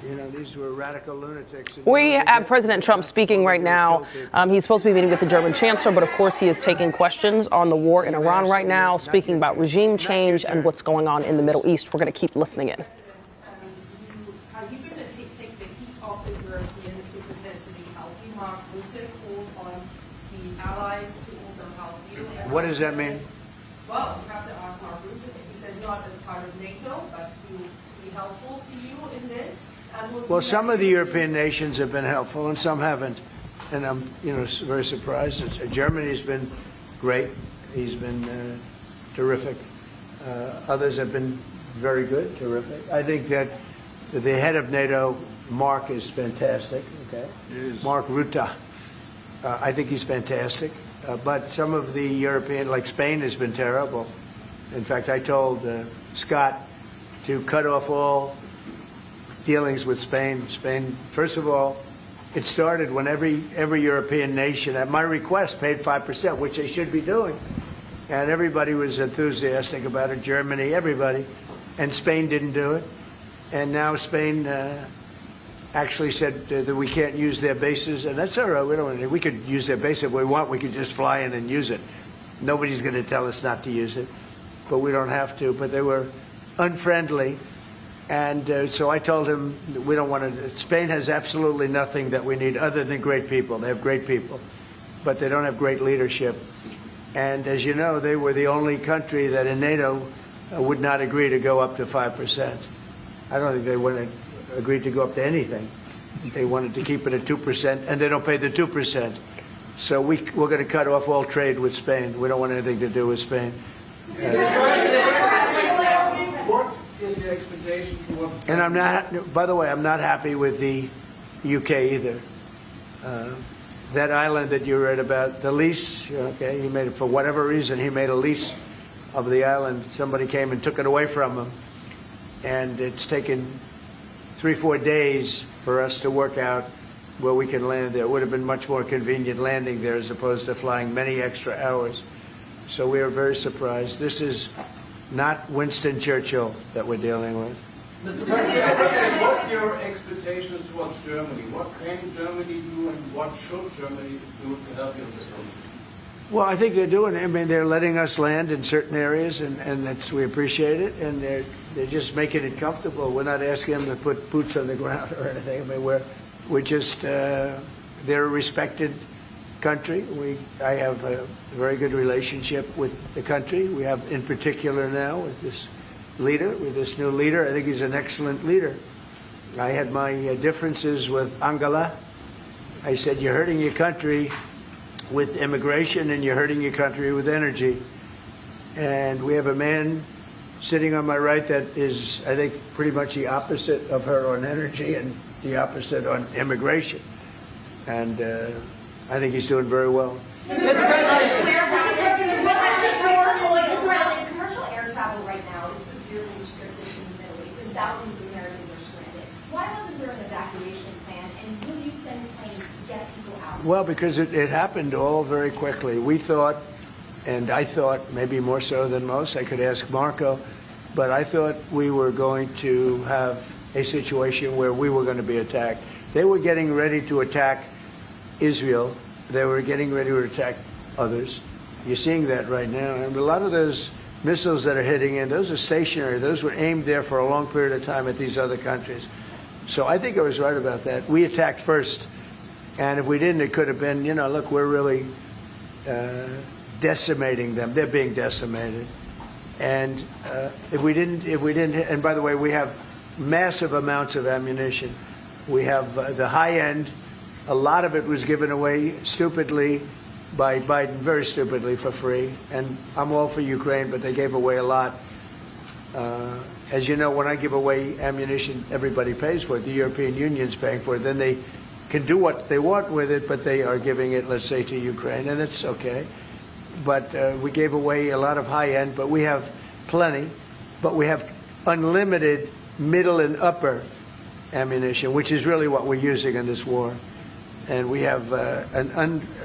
You know, these were radical lunatics. We have President Trump speaking right now. He's supposed to be meeting with the German chancellor, but of course he is taking questions on the war in Iran right now, speaking about regime change and what's going on in the Middle East. We're going to keep listening in. Are you going to take the heat off the Europeans to pretend to be healthy? Mark Rutte called on the allies to also help you. What does that mean? Well, you have to ask Mark Rutte. He said not as part of NATO, but to be helpful to you in this. Well, some of the European nations have been helpful and some haven't. And I'm, very surprised. Germany's been great. He's been terrific. Others have been very good, terrific. I think that the head of NATO, Mark, is fantastic. Okay, Mark Rutte. I think he's fantastic. But some of the European, like Spain, has been terrible. In fact, I told Scott to cut off all dealings with Spain. Spain, first of all, it started when every European nation, at my request, paid 5%, which they should be doing. And everybody was enthusiastic about it, Germany, everybody. And Spain didn't do it. And now Spain actually said that we can't use their bases, and that's all right. We could use their base if we want. We could just fly in and use it. Nobody's going to tell us not to use it, but we don't have to. But they were unfriendly. And so I told him we don't want to. Spain has absolutely nothing that we need other than great people. They have great people, but they don't have great leadership. And as you know, they were the only country that in NATO would not agree to go up to 5%. I don't think they would have agreed to go up to anything. They wanted to keep it at 2%, and they don't pay the 2%. So we're going to cut off all trade with Spain. We don't want anything to do with Spain. Is the expectation towards? And I'm not. By the way, I'm not happy with the UK either. That island that you read about, the lease. Okay, he made it for whatever reason. He made a lease of the island. Somebody came and took it away from him, and it's taken 3-4 days for us to work out where we can land there. It would have been much more convenient landing there as opposed to flying many extra hours. So we are very surprised. This is not Winston Churchill that we're dealing with. Mr. President, what's your expectations towards Germany? What can Germany do and what should Germany do to help you in this moment? Well, I think they're doing it. I mean, they're letting us land in certain areas, and we appreciate it, and they're just making it comfortable. We're not asking them to put boots on the ground or anything. I mean, we're just, they're a respected country. I have a very good relationship with the country. We have, in particular now, with this leader, with this new leader. I think he's an excellent leader. I had my differences with Angela. I said, you're hurting your country with immigration and you're hurting your country with energy. And we have a man sitting on my right that is, I think, pretty much the opposite of her on energy and the opposite on immigration. And I think he's doing very well. Commercial air travel right now is severely restricted in the Middle East, and thousands of Americans are stranded. Why wasn't there an evacuation plan, and will you send planes to get people out? Well, because it happened all very quickly. We thought, and I thought maybe more so than most, I could ask Marco, but I thought we were going to have a situation where we were going to be attacked. They were getting ready to attack Israel. They were getting ready to attack others. You're seeing that right now. And a lot of those missiles that are hitting in, those are stationary. Those were aimed there for a long period of time at these other countries. So I think I was right about that. We attacked first. And if we didn't, it could have been, look, we're really decimating them. They're being decimated. And if we didn't, and by the way, we have massive amounts of ammunition. We have the high end. A lot of it was given away stupidly by Biden, very stupidly, for free. And I'm all for Ukraine, but they gave away a lot. As you know, when I give away ammunition, everybody pays for it. The European Union's paying for it. Then they can do what they want with it, but they are giving it, let's say, to Ukraine, and it's okay. But we gave away a lot of high end, but we have plenty. But we have unlimited middle and upper ammunition, which is really what we're using in this war. And we have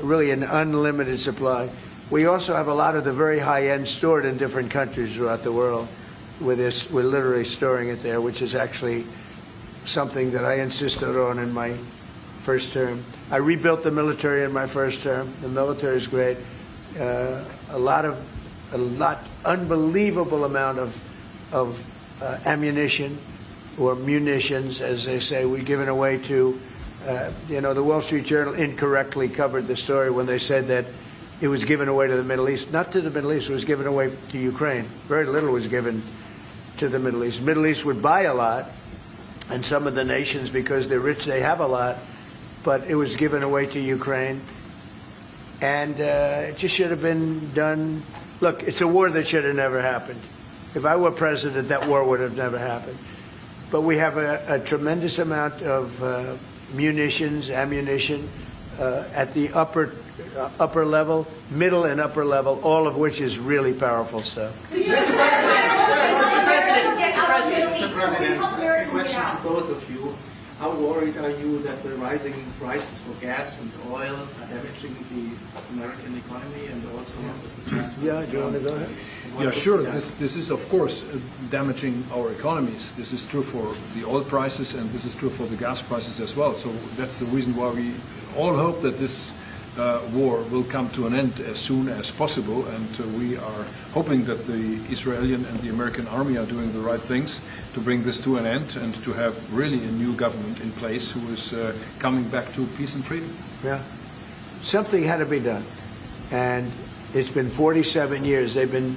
really an unlimited supply. We also have a lot of the very high end stored in different countries throughout the world. We're literally storing it there, which is actually something that I insisted on in my first term. I rebuilt the military in my first term. The military is great. Unbelievable amount of ammunition, or munitions, as they say, we've given away to, the Wall Street Journal incorrectly covered the story when they said that it was given away to the Middle East. Not to the Middle East, it was given away to Ukraine. Very little was given to the Middle East. The Middle East would buy a lot, and some of the nations, because they're rich, they have a lot, but it was given away to Ukraine. And it just should have been done. Look, it's a war that should have never happened. If I were president, that war would have never happened. But we have a tremendous amount of munitions, ammunition at the upper level, middle and upper level, all of which is really powerful stuff. Mr. President, a question to both of you. How worried are you that the rising prices for gas and oil are damaging the American economy, and also Mr. Chancellor? Yeah, do you want to go ahead? Yeah, sure. This is, of course, damaging our economies. This is true for the oil prices, and this is true for the gas prices as well. So that's the reason why we all hope that this war will come to an end as soon as possible, and we are hoping that the Israeli and the American army are doing the right things to bring this to an end and to have really a new government in place who is coming back to peace and freedom. Yeah. Something had to be done. And it's been 47 years. They've been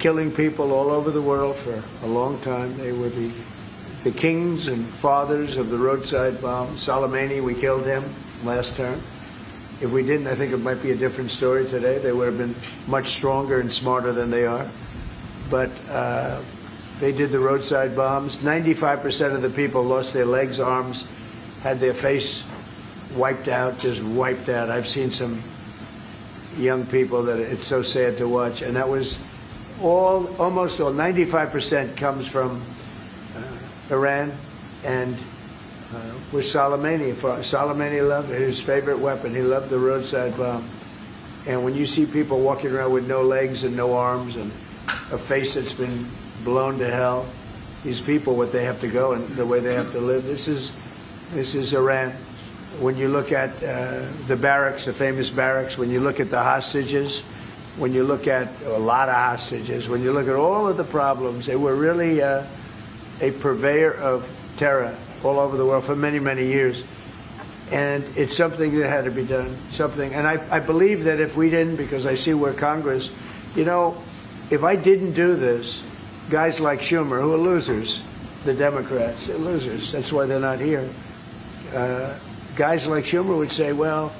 killing people all over the world for a long time. They were the kings and fathers of the roadside bomb. Soleimani, we killed him last term. If we didn't, I think it might be a different story today. They would have been much stronger and smarter than they are. But they did the roadside bombs. 95% of the people lost their legs, arms, had their face wiped out, just wiped out. I've seen some young people that it's so sad to watch. And that was almost all, 95% comes from Iran and with Soleimani. Soleimani loved his favorite weapon. He loved the roadside bomb. And when you see people walking around with no legs and no arms and a face that's been blown to hell, these people, what they have to go and the way they have to live, this is Iran. When you look at the barracks, the famous barracks, when you look at the hostages, when you look at a lot of hostages, when you look at all of the problems, they were really a purveyor of terror all over the world for many, many years. And it's something that had to be done, something. And I believe that if we didn't, because I see where Congress, if I didn't do this, guys like Schumer, who are losers, the Democrats, they're losers. That's why they're not here. Guys like Schumer would say, well,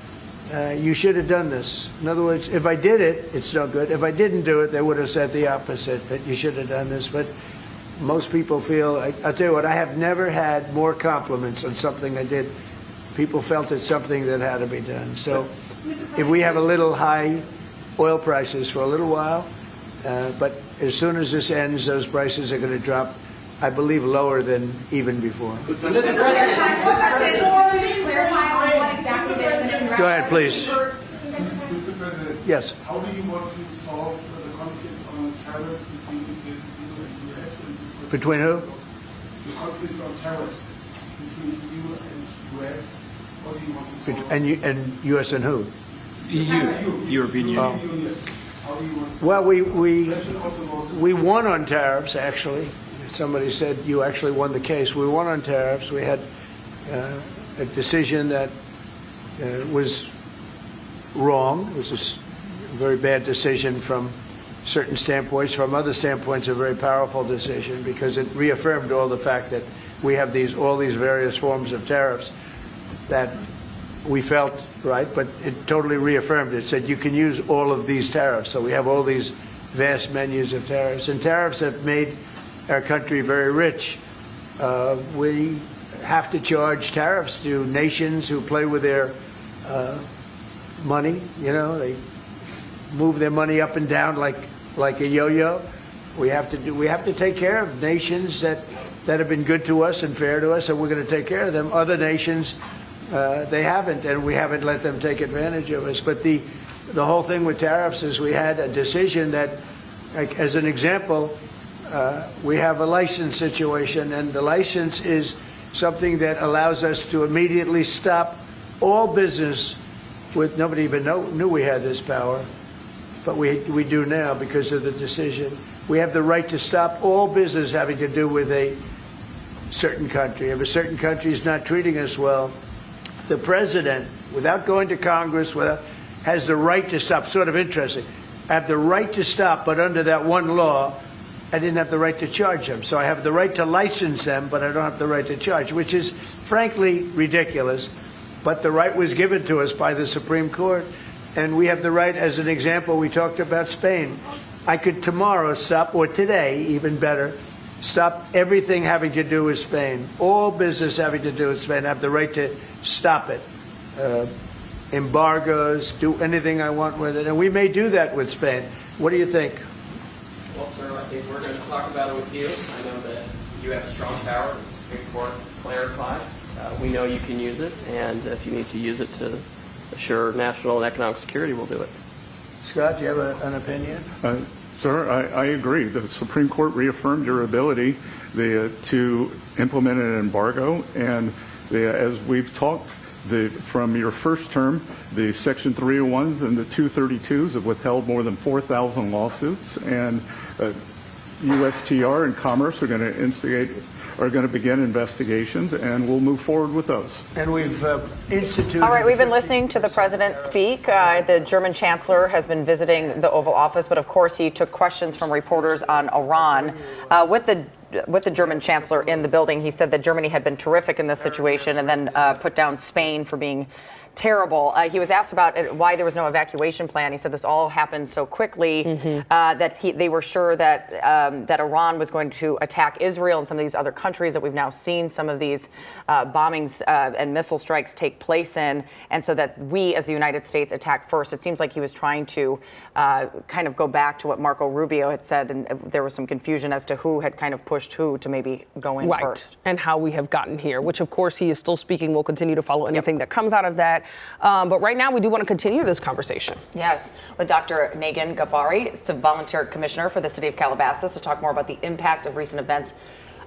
you should have done this. In other words, if I did it, it's no good. If I didn't do it, they would have said the opposite, that you should have done this. But most people feel, I'll tell you what, I have never had more compliments on something I did. People felt it's something that had to be done. So if we have a little high oil prices for a little while, but as soon as this ends, those prices are going to drop, I believe, lower than even before. Clarify on what exactly it is and Go ahead, please. Mr. President, Yes. how do you want to solve the conflict on tariffs between the EU and the US? And Between who? the conflict on tariffs between the EU and the US. How do you want to solve And U.S. and who? EU, European Union. How do you want to solve Well, it? we won on tariffs, actually. Somebody said you actually won the case. We won on tariffs. We had a decision that was wrong. It was a very bad decision from certain standpoints. From other standpoints, a very powerful decision because it reaffirmed all the fact that we have all these various forms of tariffs that we felt right, but it totally reaffirmed. It said you can use all of these tariffs. So we have all these vast menus of tariffs. And tariffs have made our country very rich. We have to charge tariffs to nations who play with their money. They move their money up and down like a yo-yo. We have to take care of nations that have been good to us and fair to us, and we're going to take care of them. Other nations, they haven't, and we haven't let them take advantage of us. But the whole thing with tariffs is we had a decision that, like, as an example, we have a license situation, and the license is something that allows us to immediately stop all business with, nobody even knew we had this power, but we do now because of the decision. We have the right to stop all business having to do with a certain country. If a certain country is not treating us well, the president, without going to Congress, has the right to stop. Sort of interesting. I have the right to stop, but under that one law, I didn't have the right to charge them. So I have the right to license them, but I don't have the right to charge, which is frankly ridiculous. But the right was given to us by the Supreme Court. And we have the right, as an example, we talked about Spain. I could tomorrow stop, or today, even better, stop everything having to do with Spain. All business having to do with Spain. I have the right to stop it. Embargoes, do anything I want with it. And we may do that with Spain. What do you think? Well, sir, I think we're going to talk about it with you. I know that you have strong power. The Supreme Court clarified. We know you can use it, and if you need to use it to assure national and economic security, we'll do it. Scott, do you have an opinion? Sir, I agree. The Supreme Court reaffirmed your ability to implement an embargo, and as we've talked, from your first term, the Section 301s and the 232s have withheld more than 4,000 lawsuits, and USTR and Commerce are going to begin investigations, and we'll move forward with those. And we've instituted... All right, we've been listening to the president speak. The German chancellor has been visiting the Oval Office, but of course he took questions from reporters on Iran. With the German chancellor in the building, he said that Germany had been terrific in this situation and then put down Spain for being terrible. He was asked about why there was no evacuation plan. He said this all happened so quickly that they were sure that that Iran was going to attack Israel and some of these other countries that we've now seen some of these bombings and missile strikes take place in, and so that we as the United States attack first. It seems like he was trying to kind of go back to what Marco Rubio had said, and there was some confusion as to who had kind of pushed who to maybe go in first. And how we have gotten here, which of course he is still speaking. We'll continue to follow anything that comes out of that. But right now, we do want to continue this conversation. Yes, with Dr. Nagin Ghaffari, it's a volunteer commissioner for the city of Calabasas, to talk more about the impact of recent events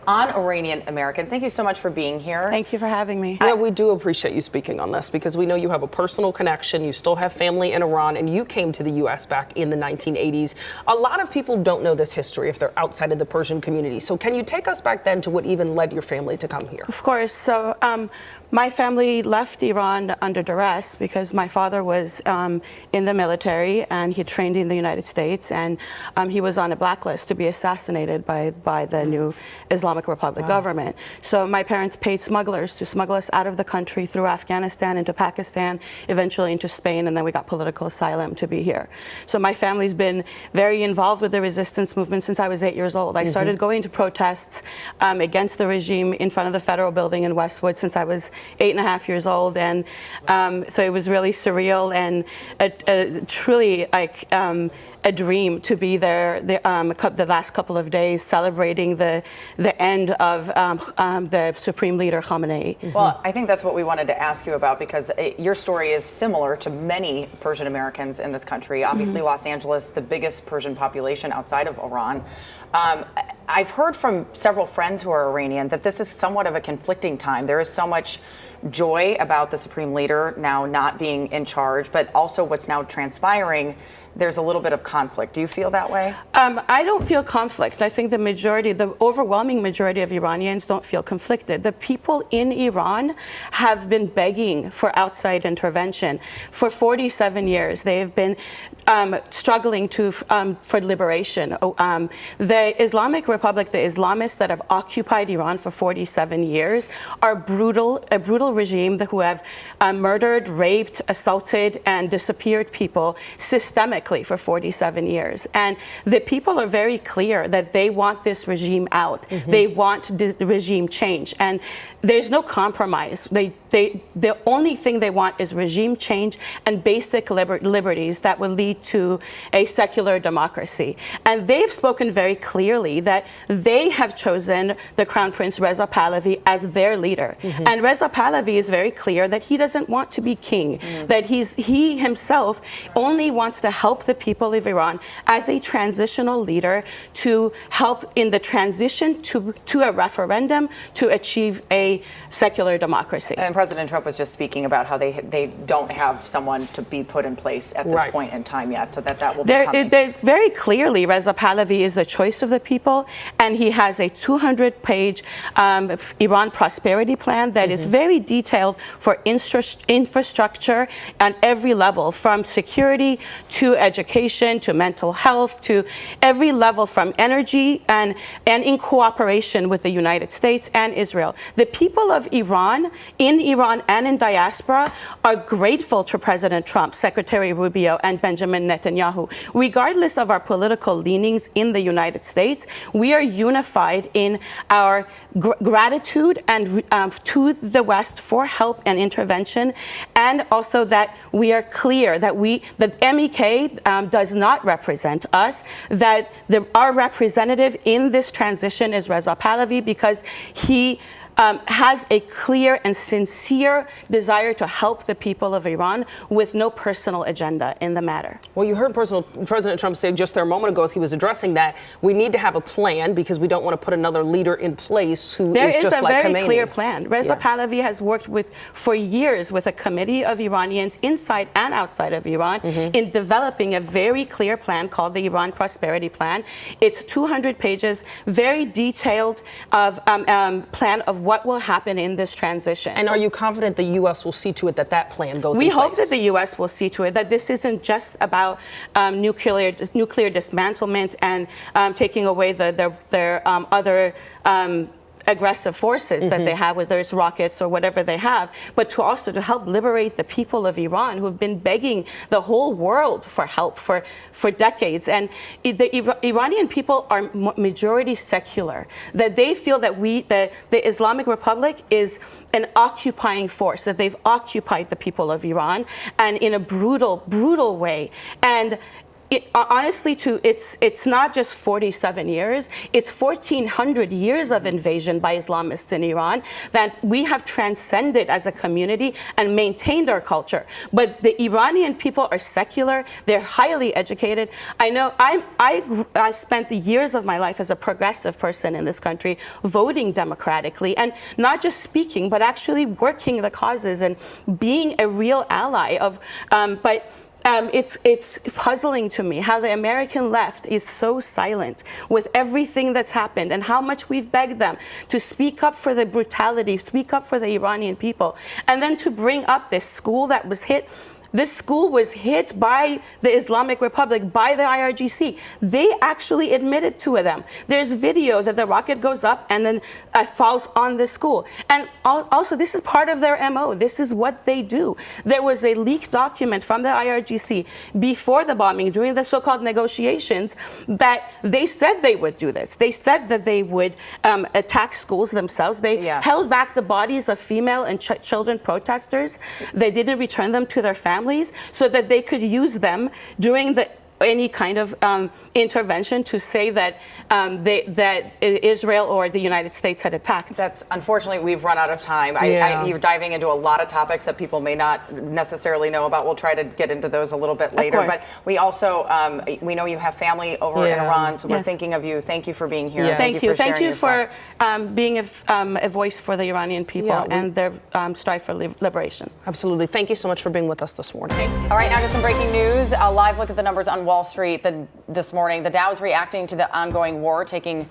on Iranian Americans. Thank you so much for being here. Thank you for having me. Yeah, we do appreciate you speaking on this because we know you have a personal connection. You still have family in Iran, and you came to the U.S. back in the 1980s. A lot of people don't know this history if they're outside of the Persian community. So can you take us back then to what even led your family to come here? Of course. So my family left Iran under duress because my father was in the military and he trained in the United States, and he was on a blacklist to be assassinated by the new Islamic Republic government. So my parents paid smugglers to smuggle us out of the country through Afghanistan into Pakistan, eventually into Spain, and then we got political asylum to be here. So my family's been very involved with the resistance movement since I was 8 years old. I started going to protests against the regime in front of the federal building in Westwood since I was 8.5 years old, and so it was really surreal and truly like a dream to be there the last couple of days celebrating the end of the Supreme Leader Khamenei. Well, I think that's what we wanted to ask you about, because your story is similar to many Persian Americans in this country. Obviously, Los Angeles, the biggest Persian population outside of Iran. I've heard from several friends who are Iranian that this is somewhat of a conflicting time. There is so much joy about the Supreme Leader now not being in charge, but also what's now transpiring, there's a little bit of conflict. Do you feel that way? I don't feel conflict. I think the overwhelming majority of Iranians don't feel conflicted. The people in Iran have been begging for outside intervention. For 47 years, they have been struggling for liberation. The Islamic Republic, the Islamists that have occupied Iran for 47 years are a brutal regime who have murdered, raped, assaulted, and disappeared people systemically for 47 years. And the people are very clear that they want this regime out. They want the regime change. And there's no compromise. The only thing they want is regime change and basic liberties that will lead to a secular democracy. And they've spoken very clearly that they have chosen the Crown Prince Reza Pahlavi as their leader. And Reza Pahlavi Pahlavi is very clear that he doesn't want to be king, that he himself only wants to help the people of Iran as a transitional leader to help in the transition to a referendum to achieve a secular democracy. And President Trump was just speaking about how they don't have someone to be put in place at this point in time yet, so that will be coming. Very clearly, Reza Pahlavi is the choice of the people, and he has a 200-page Iran prosperity plan that is very detailed for infrastructure on every level, from security to education to mental health to every level, from energy and in cooperation with the United States and Israel. The people of Iran, in Iran and in diaspora, are grateful to President Trump, Secretary Rubio, and Benjamin Netanyahu. Regardless of our political leanings in the United States, we are unified in our gratitude and to the West for help and intervention, and also that we are clear that MEK does not represent us, that our representative in this transition is Reza Pahlavi, because he has a clear and sincere desire to help the people of Iran with no personal agenda in the matter. Well, you heard President Trump say just there a moment ago as he was addressing that we need to have a plan because we don't want to put another leader in place who is just like Khamenei. There is a very clear plan. Reza Pahlavi has worked for years with a committee of Iranians inside and outside of Iran in developing a very clear plan called the Iran Prosperity Plan. It's 200 pages, very detailed plan of what will happen in this transition. And are you confident the U.S. will see to it that that plan goes in place? We hope that the U.S. will see to it that this isn't just about nuclear dismantlement and taking away their other aggressive forces that they have, whether it's rockets or whatever they have, but to also to help liberate the people of Iran who have been begging the whole world for help for decades. And the Iranian people are majority secular, that they feel that the Islamic Republic is an occupying force, that they've occupied the people of Iran and in a brutal way. And honestly, it's not just 47 years, it's 1,400 years of invasion by Islamists in Iran that we have transcended as a community and maintained our culture. But the Iranian people are secular, they're highly educated. I know I spent the years of my life as a progressive person in this country voting democratically and not just speaking, but actually working the causes and being a real ally of, it's puzzling to me how the American left is so silent with everything that's happened and how much we've begged them to speak up for the brutality, speak up for the Iranian people, and then to bring up this school that was hit. This school was hit by the Islamic Republic, by the IRGC. They actually admitted to them. There's video that the rocket goes up and then falls on the school. And also, this is part of their MO. This is what they do. There was a leaked document from the IRGC before the bombing, during the so-called negotiations, that they said they would do this. They said that they would attack schools themselves. They held back the bodies of female and children protesters. They didn't return them to their families so that they could use them during any kind of intervention to say that that Israel or the United States had attacked. That's unfortunately, we've run out of time. You're diving into a lot of topics that people may not necessarily know about. We'll try to get into those a little bit later. But we also, we know you have family over in Iran, so we're thinking of you. Thank you for being here. Thank you. Thank you for being a voice for the Iranian people and their strive for liberation. Absolutely. Thank you so much for being with us this morning. All right, now to some breaking news. A live look at the numbers on Wall Street this morning. The Dow is reacting to the ongoing war, taking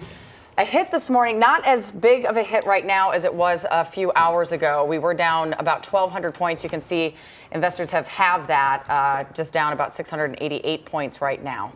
a hit this morning. Not as big of a hit right now as it was a few hours ago. We were down about 1,200 points. You can see investors have halved that, just down about 688 points right now.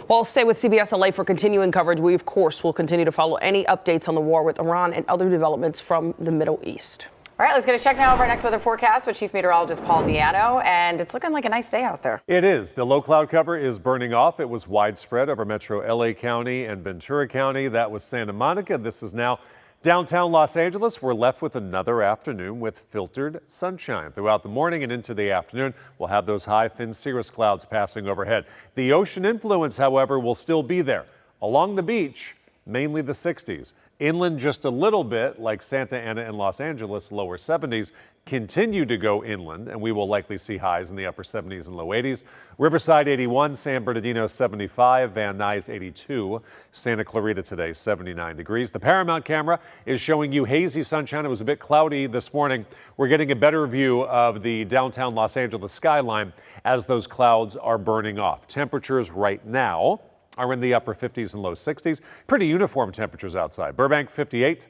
Well, stay with Cbsla for continuing coverage. We, of course, will continue to follow any updates on the war with Iran and other developments from the Middle East. All right, let's get a check now of our next weather forecast with Chief Meteorologist Paul Diano, and it's looking like a nice day out there. It is. The low cloud cover is burning off. It was widespread over metro LA County and Ventura County. That was Santa Monica. This is now downtown Los Angeles. We're left with another afternoon with filtered sunshine. Throughout the morning and into the afternoon, we'll have those high, thin cirrus clouds passing overhead. The ocean influence, however, will still be there. Along the beach, mainly the 60s. Inland just a little bit, like Santa Ana and Los Angeles, lower 70s. Continue to go inland, and we will likely see highs in the upper 70s and low 80s. Riverside 81, San Bernardino 75, Van Nuys 82, Santa Clarita today 79 degrees. The Paramount camera is showing you hazy sunshine. It was a bit cloudy this morning. We're getting a better view of the downtown Los Angeles skyline as those clouds are burning off. Temperatures right now are in the upper 50s and low 60s. Pretty uniform temperatures outside. Burbank 58,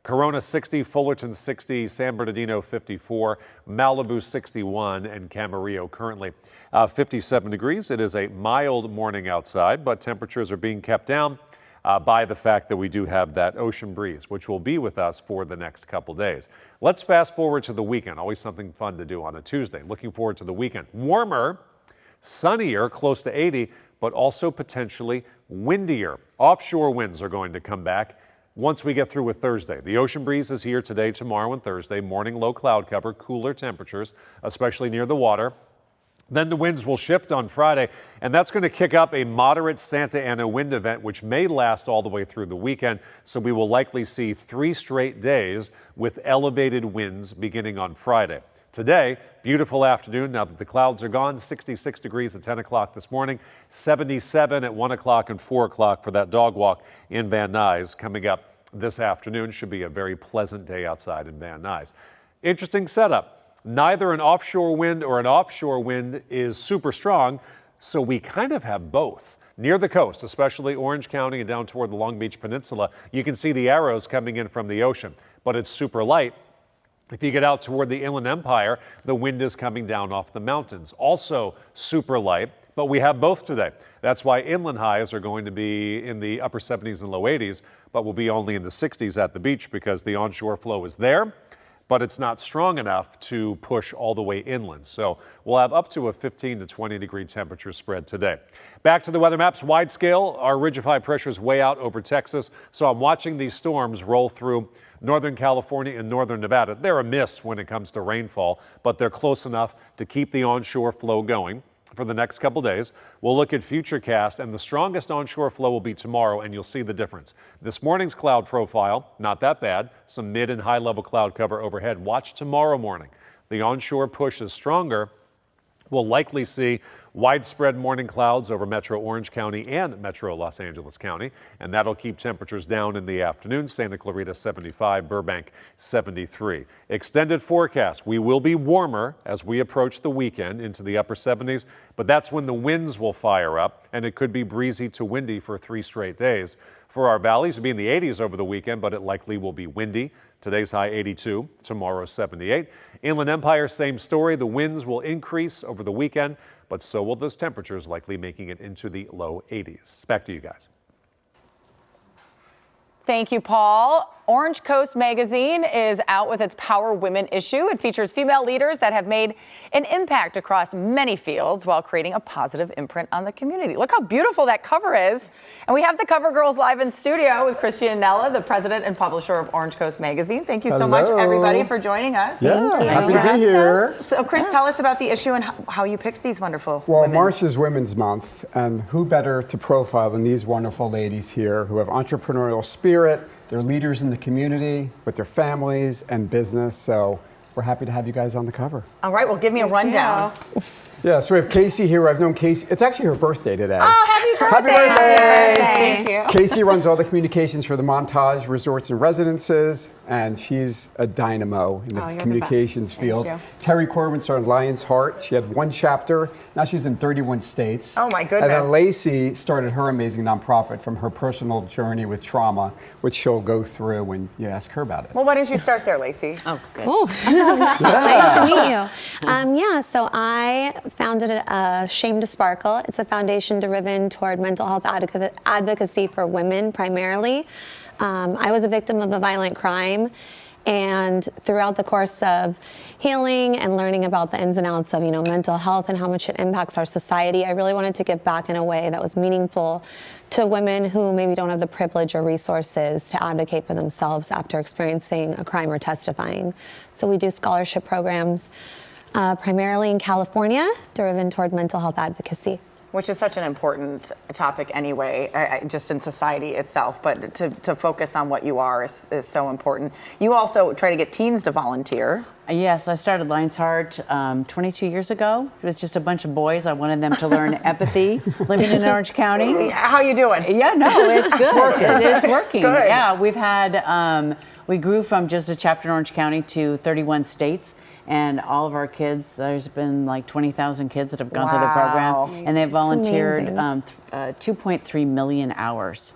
Corona 60, Fullerton 60, San Bernardino 54, Malibu 61, and Camarillo currently 57 degrees. It is a mild morning outside, but temperatures are being kept down by the fact that we do have that ocean breeze, which will be with us for the next couple days. Let's fast forward to the weekend. Always something fun to do on a Tuesday. Looking forward to the weekend. Warmer, sunnier, close to 80, but also potentially windier. Offshore winds are going to come back once we get through with Thursday. The ocean breeze is here today, tomorrow, and Thursday. Morning low cloud cover, cooler temperatures, especially near the water. Then the winds will shift on Friday, and that's going to kick up a moderate Santa Ana wind event, which may last all the way through the weekend. So we will likely see 3 straight days with elevated winds beginning on Friday. Today, beautiful afternoon now that the clouds are gone. 66 degrees at 10 o'clock this morning, 77 at 1 o'clock and 4 o'clock for that dog walk in Van Nuys coming up this afternoon. Should be a very pleasant day outside in Van Nuys. Interesting setup. Neither an offshore wind or an offshore wind is super strong, so we kind of have both. Near the coast, especially Orange County and down toward the Long Beach Peninsula, you can see the arrows coming in from the ocean, but it's super light. If you get out toward the Inland Empire, the wind is coming down off the mountains. Also super light, but we have both today. That's why inland highs are going to be in the upper 70s and low 80s, but will be only in the 60s at the beach because the onshore flow is there, but it's not strong enough to push all the way inland. So we'll have up to a 15 to 20 degree temperature spread today. Back to the weather maps, wide scale, our ridge of high pressure is way out over Texas. So I'm watching these storms roll through Northern California and Northern Nevada. They're a miss when it comes to rainfall, but they're close enough to keep the onshore flow going for the next couple days. We'll look at Futurecast, and the strongest onshore flow will be tomorrow, and you'll see the difference. This morning's cloud profile, not that bad. Some mid and high level cloud cover overhead. Watch tomorrow morning. The onshore push is stronger. We'll likely see widespread morning clouds over Metro Orange County and Metro Los Angeles County, and that'll keep temperatures down in the afternoon. Santa Clarita 75, Burbank 73. Extended forecast. We will be warmer as we approach the weekend into the upper 70s, but that's when the winds will fire up, and it could be breezy to windy for 3 straight days. For our valleys, it'll be in the 80s over the weekend, but it likely will be windy. Today's high 82, tomorrow 78. Inland Empire, same story. The winds will increase over the weekend, but so will those temperatures, likely making it into the low 80s. Back to you guys. Thank you, Paul. Orange Coast Magazine is out with its Power Women issue. It features female leaders that have made an impact across many fields while creating a positive imprint on the community. Look how beautiful that cover is. And we have the Cover Girls live in studio with Christian Nella, the president and publisher of Orange Coast Magazine. Thank you so much, everybody, for joining us. Yeah, happy to be here. So, Chris, tell us about the issue and how you picked these wonderful women. March is Women's Month, and who better to profile than these wonderful ladies here who have entrepreneurial spirit. They're leaders in the community with their families and business, so we're happy to have you guys on the cover. All right, well, give me a rundown. Yeah, so we have Casey here. I've known Casey. It's actually her birthday today. Oh, happy birthday! Happy birthday! Thank you. Casey runs all the communications for the Montage Resorts and Residences, and she's a dynamo in the communications field. Terry Corbin started Lion's Heart. She had 1 chapter. Now she's in 31 states. Oh, my goodness. And then Lacey started her amazing nonprofit from her personal journey with trauma, which she'll go through when you ask her about it. Well, why don't you start there, Lacey? Oh, good. Nice to meet you. So I founded Shame to Sparkle. It's a foundation driven toward mental health advocacy for women primarily. I was a victim of a violent crime, and throughout the course of healing and learning about the ins and outs of, mental health and how much it impacts our society, I really wanted to give back in a way that was meaningful to women who maybe don't have the privilege or resources to advocate for themselves after experiencing a crime or testifying. So we do scholarship programs primarily in California, driven toward mental health advocacy. Which is such an important topic anyway, just in society itself. But to focus on what you are is so important. You also try to get teens to volunteer. Yes, I started Lions Heart 22 years ago. It was just a bunch of boys. I wanted them to learn empathy living in Orange County. How you doing? Yeah, no, it's good. It's working. Good. Yeah, we've had, we grew from just a chapter in Orange County to 31 states. And all of our kids, there's been like 20,000 kids that have gone through the program. And they've volunteered 2.3 million hours.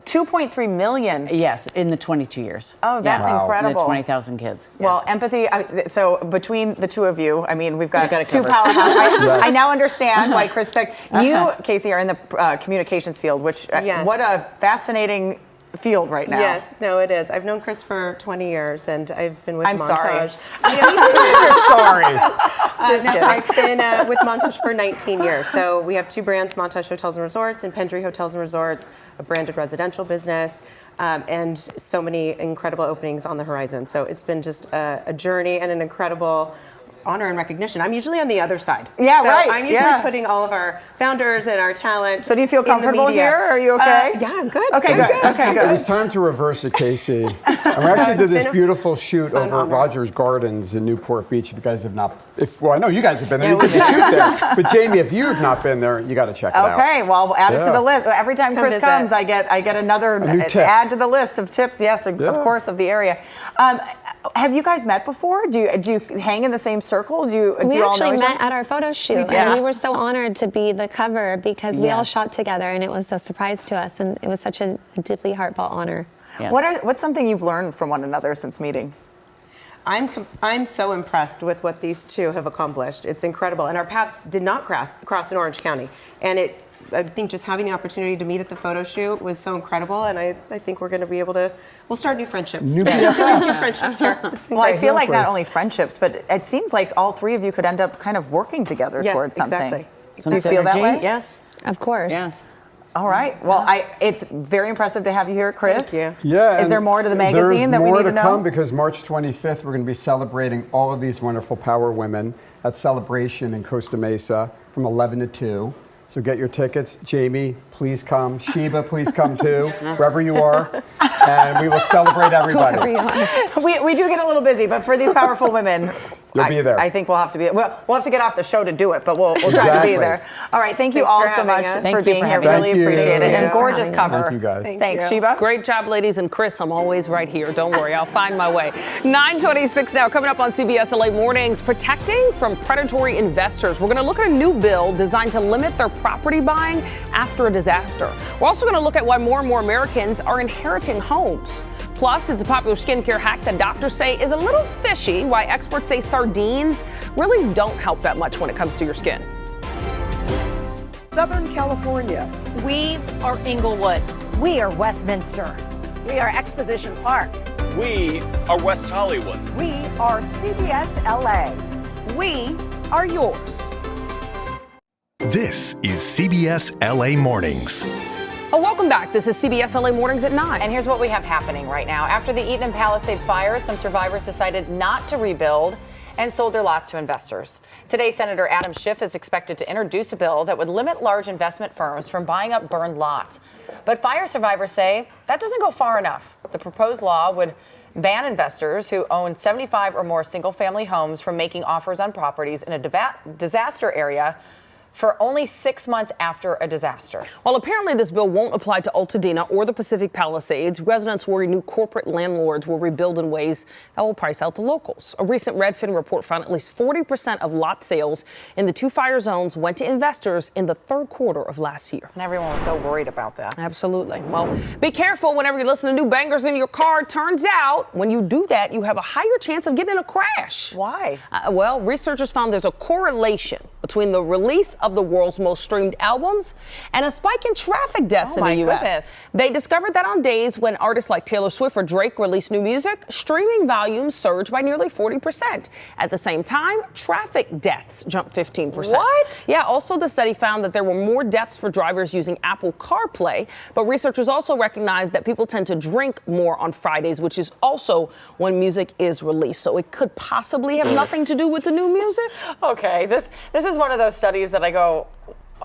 2.3 million? Yes, in the 22 years. Oh, that's incredible. And the 20,000 kids. Well, empathy, so between the two of you, I mean, we've got two covered. powerhouses. I now understand why Chris picked. You, Casey, are in the communications field, which, what a fascinating field right now. Yes, no, it is. I've known Chris for 20 years, and I've been with I'm Montage. sorry. You're sorry. Just kidding. I've been with Montage for 19 years. So we have two brands, Montage Hotels and Resorts and Pendry Hotels and Resorts, a branded residential business, and so many incredible openings on the horizon. So it's been just a journey and an incredible honor and recognition. I'm usually on the other side. Yeah, so right. I'm usually putting all of our founders and our talent. So do you feel comfortable here? Are you okay? Yeah, I'm good. Okay, good. Okay, good. It was time to reverse it, Casey. And we actually did this beautiful shoot over at Rogers Gardens in Newport Beach. If you guys have not, well, I know you guys have been there. You did the shoot there. But Jamie, if you have not been there, you got to check it out. Okay, well, we'll add it to the list. Every time Chris comes, I get another add to the list of tips. Yes, of course, of the area. Have you guys met before? Do you hang in the same circle? We actually met at our photo shoot, and we were so honored to be the cover because we all shot together, and it was a surprise to us, and it was such a deeply heartfelt honor. Yes. What's something you've learned from one another since meeting? I'm so impressed with what these two have accomplished. It's incredible, and our paths did not cross in Orange County, and I think just having the opportunity to meet at the photo shoot was so incredible, and I think we're going to be able to, we'll start new friendships. New friendships here. Well, I feel like not only friendships, but it seems like all three of you could end up kind of working together towards something. Exactly. Do you feel that way? Yes. Of course. Yes. All right. Well, it's very impressive to have you here, Chris. Thank you. Yeah. Is there more to the magazine that we need to know? There's more to come because March 25th, we're going to be celebrating all of these wonderful power women at Celebration in Costa Mesa from 11 to 2. So get your tickets. Jamie, please come. Sheba, please come too, wherever you are. And we will celebrate everybody. We do get a little busy, but for these powerful women, you'll be there. I think we'll have to be. We'll have to get off the show to do it, but we'll try to be there. All right. Thank you all so much for being here. Really appreciate it. And gorgeous cover. Thank you guys. Thanks, Sheba. Great job, ladies. And Chris, I'm always right here. Don't worry. I'll find my way. 9:26 now. Coming up on CBS LA Mornings, protecting from predatory investors. We're going to look at a new bill designed to limit their property buying after a disaster. We're also going to look at why more and more Americans are inheriting homes. Plus, it's a popular skincare hack that doctors say is a little fishy, why experts say sardines really don't help that much when it comes to your skin. Southern California. We are Inglewood. We are Westminster. We are Exposition Park. We are West Hollywood. We are CBS LA. We are yours. This is CBS LA Mornings. Oh, welcome back. This is CBS LA Mornings at 9. And here's what we have happening right now. After the Eaton and Palisades fires, some survivors decided not to rebuild and sold their lots to investors. Today, Senator Adam Schiff is expected to introduce a bill that would limit large investment firms from buying up burned lots. But fire survivors say that doesn't go far enough. The proposed law would ban investors who own 75 or more single-family homes from making offers on properties in a disaster area for only 6 months after a disaster. Well, apparently this bill won't apply to Altadena or the Pacific Palisades. Residents worry new corporate landlords will rebuild in ways that will price out the locals. A recent Redfin report found at least 40% of lot sales in the two fire zones went to investors in the third quarter of last year. And everyone was so worried about that. Absolutely. Well, be careful whenever you listen to new bangers in your car. Turns out when you do that, you have a higher chance of getting in a crash. Why? Well, researchers found there's a correlation between the release of the world's most streamed albums and a spike in traffic deaths in the U.S. Goodness. They discovered that on days when artists like Taylor Swift or Drake released new music, streaming volumes surged by nearly 40%. At the same time, traffic deaths jumped 15%. What? Yeah, also the study found that there were more deaths for drivers using Apple CarPlay, but researchers also recognized that people tend to drink more on Fridays, which is also when music is released. So it could possibly have nothing to do with the new music. Okay, this is one of those studies that I go,